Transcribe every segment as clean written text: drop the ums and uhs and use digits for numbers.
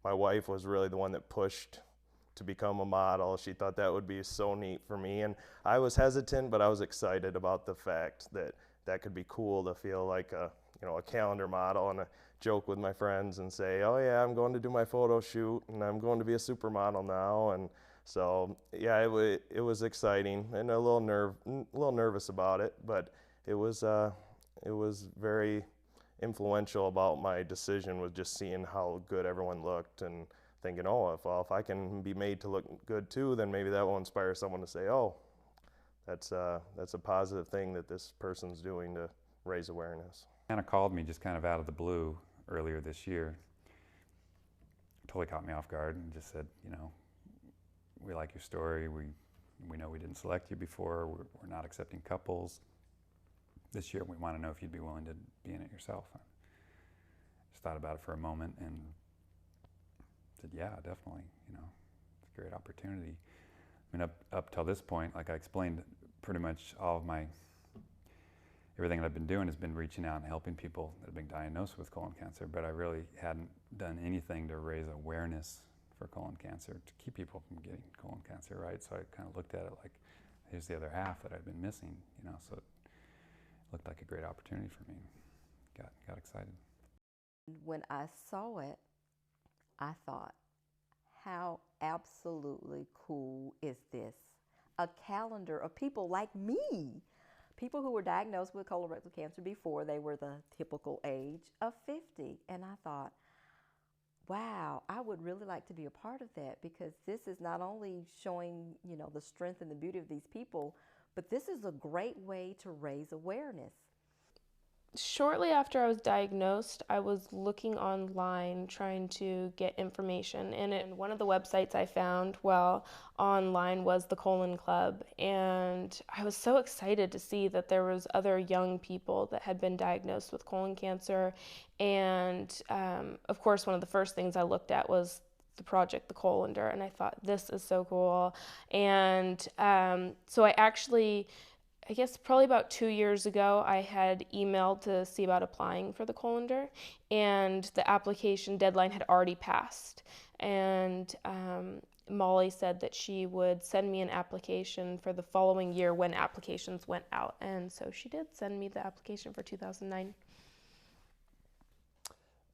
my wife was really the one that pushed to become a model. She thought that would be so neat for me, and I was hesitant, but I was excited about the fact that that could be cool to feel like a, you know, a calendar model, and joke with my friends and say, oh yeah, I'm going to do my photo shoot and I'm going to be a supermodel now. And so yeah, it was exciting and a little nervous about it, but it was very influential about my decision, was just seeing how good everyone looked and thinking, oh, if I can be made to look good too, then maybe that will inspire someone to say, oh, that's a positive thing that this person's doing to raise awareness. Kind of called me just kind of out of the blue earlier this year. Totally caught me off guard and just said, you know, we like your story. We know we didn't select you before. We're not accepting couples. This year we want to know if you'd be willing to be in it yourself. I just thought about it for a moment and said, yeah, definitely, you know, it's a great opportunity. I mean, up till this point, like I explained, pretty much all of everything that I've been doing has been reaching out and helping people that have been diagnosed with colon cancer, but I really hadn't done anything to raise awareness for colon cancer, to keep people from getting colon cancer, right? So I kind of looked at it like, here's the other half that I've been missing, you know, so it looked like a great opportunity for me. Got excited. When I saw it, I thought, how absolutely cool is this? A calendar of people like me. People who were diagnosed with colorectal cancer before they were the typical age of 50. And I thought, wow, I would really like to be a part of that, because this is not only showing, you know, the strength and the beauty of these people, but this is a great way to raise awareness. Shortly after I was diagnosed, I was looking online trying to get information, and one of the websites I found online was the Colon Club, and I was so excited to see that there was other young people that had been diagnosed with colon cancer, and of course one of the first things I looked at was the project, the Colondar, and I thought, this is so cool. And so I guess probably about 2 years ago, I had emailed to see about applying for the Colondar, and the application deadline had already passed. And Molly said that she would send me an application for the following year when applications went out. And so she did send me the application for 2009.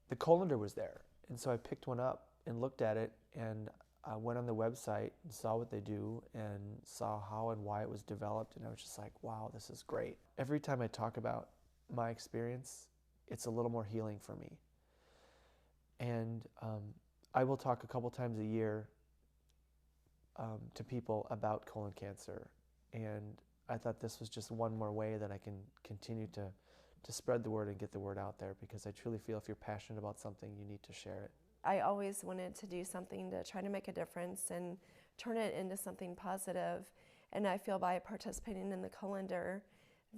The Colondar was there, and so I picked one up and looked at it, and I went on the website and saw what they do and saw how and why it was developed, and I was just like, wow, this is great. Every time I talk about my experience, it's a little more healing for me. And I will talk a couple times a year to people about colon cancer, and I thought this was just one more way that I can continue to spread the word and get the word out there, because I truly feel if you're passionate about something, you need to share it. I always wanted to do something to try to make a difference and turn it into something positive. And I feel by participating in the Colondar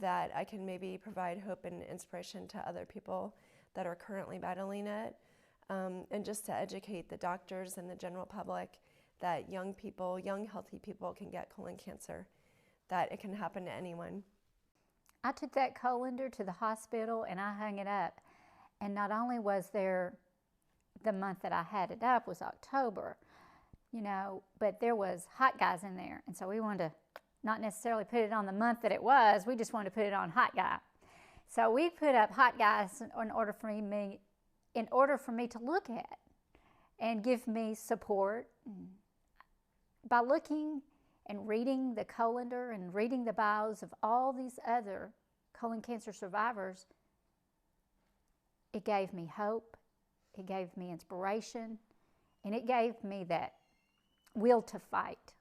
that I can maybe provide hope and inspiration to other people that are currently battling it, and just to educate the doctors and the general public that young people, young healthy people can get colon cancer, that it can happen to anyone. I took that Colondar to the hospital and I hung it up, and not only was there the month that I had it up was October, you know, but there was Hot Guys in there. And so we wanted to not necessarily put it on the month that it was, we just wanted to put it on Hot Guy. So we put up Hot Guys in order for me to look at and give me support. By looking and reading the Colondar and reading the bios of all these other colon cancer survivors, it gave me hope. It gave me inspiration, and it gave me that will to fight.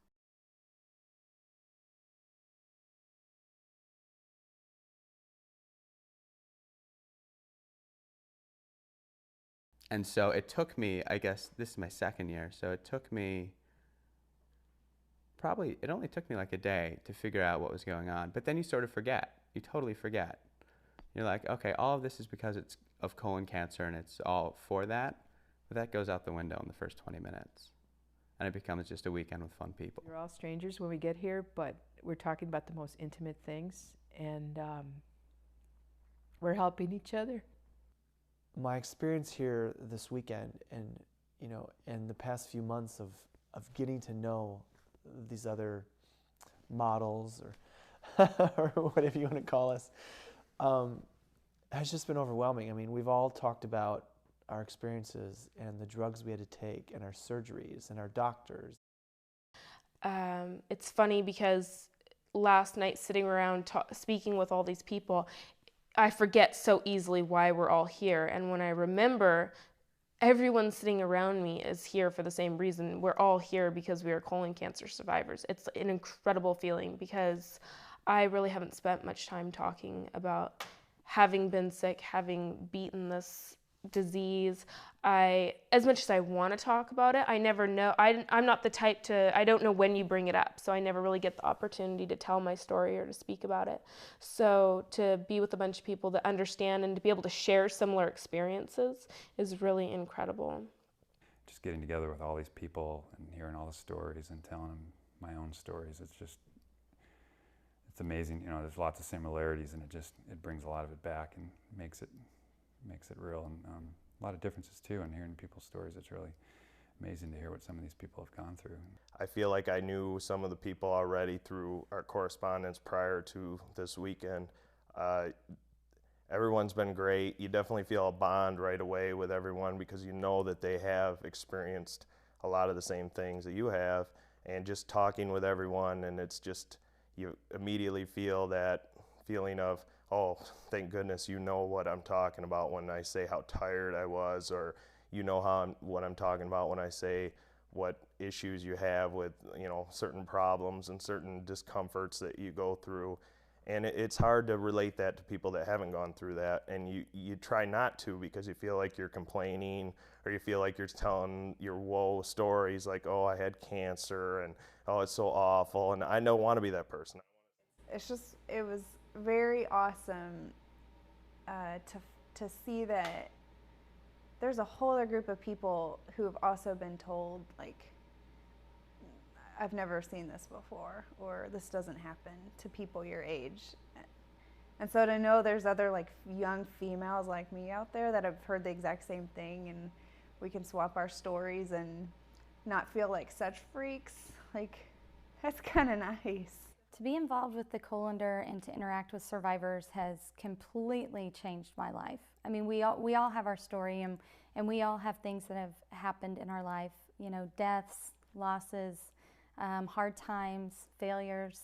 And so it took me, I guess this is my second year, so it took me it only took me like a day to figure out what was going on. But then you sort of forget. You totally forget. You're like, okay, all of this is because it's of colon cancer and it's all for that. But that goes out the window in the first 20 minutes. And it becomes just a weekend with fun people. We're all strangers when we get here, but we're talking about the most intimate things, and we're helping each other. My experience here this weekend, and you know, in the past few months of getting to know these other models or, or whatever you want to call us, has just been overwhelming. I mean, we've all talked about our experiences and the drugs we had to take and our surgeries and our doctors. It's funny because last night sitting around speaking with all these people, I forget so easily why we're all here. And when I remember, everyone sitting around me is here for the same reason. We're all here because we are colon cancer survivors. It's an incredible feeling because I really haven't spent much time talking about having been sick, having beaten this disease. As much as I want to talk about it, I never know. I'm not the type to, I don't know when you bring it up, so I never really get the opportunity to tell my story or to speak about it. So to be with a bunch of people that understand and to be able to share similar experiences is really incredible. Just getting together with all these people and hearing all the stories and telling them my own stories, it's amazing. You know, there's lots of similarities, and it brings a lot of it back and makes it real, and a lot of differences too. And hearing people's stories, it's really amazing to hear what some of these people have gone through. I feel like I knew some of the people already through our correspondence prior to this weekend. Everyone's been great. You definitely feel a bond right away with everyone because you know that they have experienced a lot of the same things that you have, and just talking with everyone, and it's just, you immediately feel that feeling of, oh, thank goodness you know what I'm talking about when I say how tired I was, or you know what I'm talking about when I say what issues you have with, you know, certain problems and certain discomforts that you go through. And it's hard to relate that to people that haven't gone through that, and you try not to because you feel like you're complaining, or you feel like you're telling your woe stories like, oh, I had cancer, and oh, it's so awful, and I don't want to be that person. It was very awesome to see that there's a whole other group of people who have also been told, like, I've never seen this before, or this doesn't happen to people your age. And so to know there's other like young females like me out there that have heard the exact same thing, and we can swap our stories and not feel like such freaks, like, that's kind of nice. To be involved with the Colondar and to interact with survivors has completely changed my life. I mean, we all have our story, and we all have things that have happened in our life, you know, deaths, losses, hard times, failures.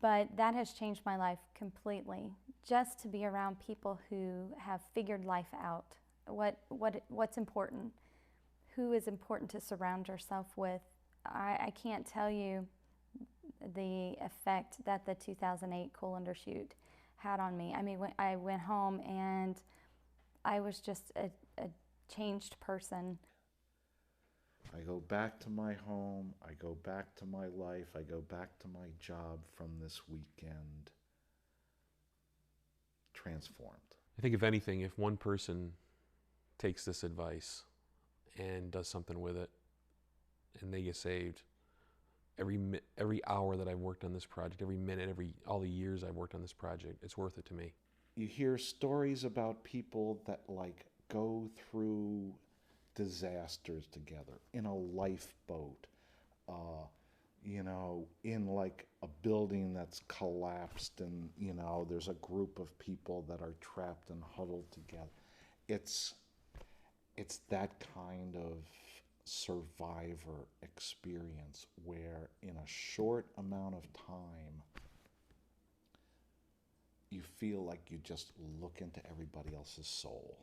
But that has changed my life completely. Just to be around people who have figured life out, what's important, who is important to surround yourself with. I can't tell you the effect that the 2008 Colondar shoot had on me. I mean, when I went home and I was just a changed person. I go back to my home, I go back to my life, I go back to my job from this weekend transformed. I think if anything, if one person takes this advice and does something with it and they get saved, every hour that I've worked on this project, every minute, all the years I've worked on this project, it's worth it to me. You hear stories about people that like go through disasters together in a lifeboat, you know, in like a building that's collapsed, and you know there's a group of people that are trapped and huddled together. It's that kind of survivor experience where in a short amount of time you feel like you just look into everybody else's soul.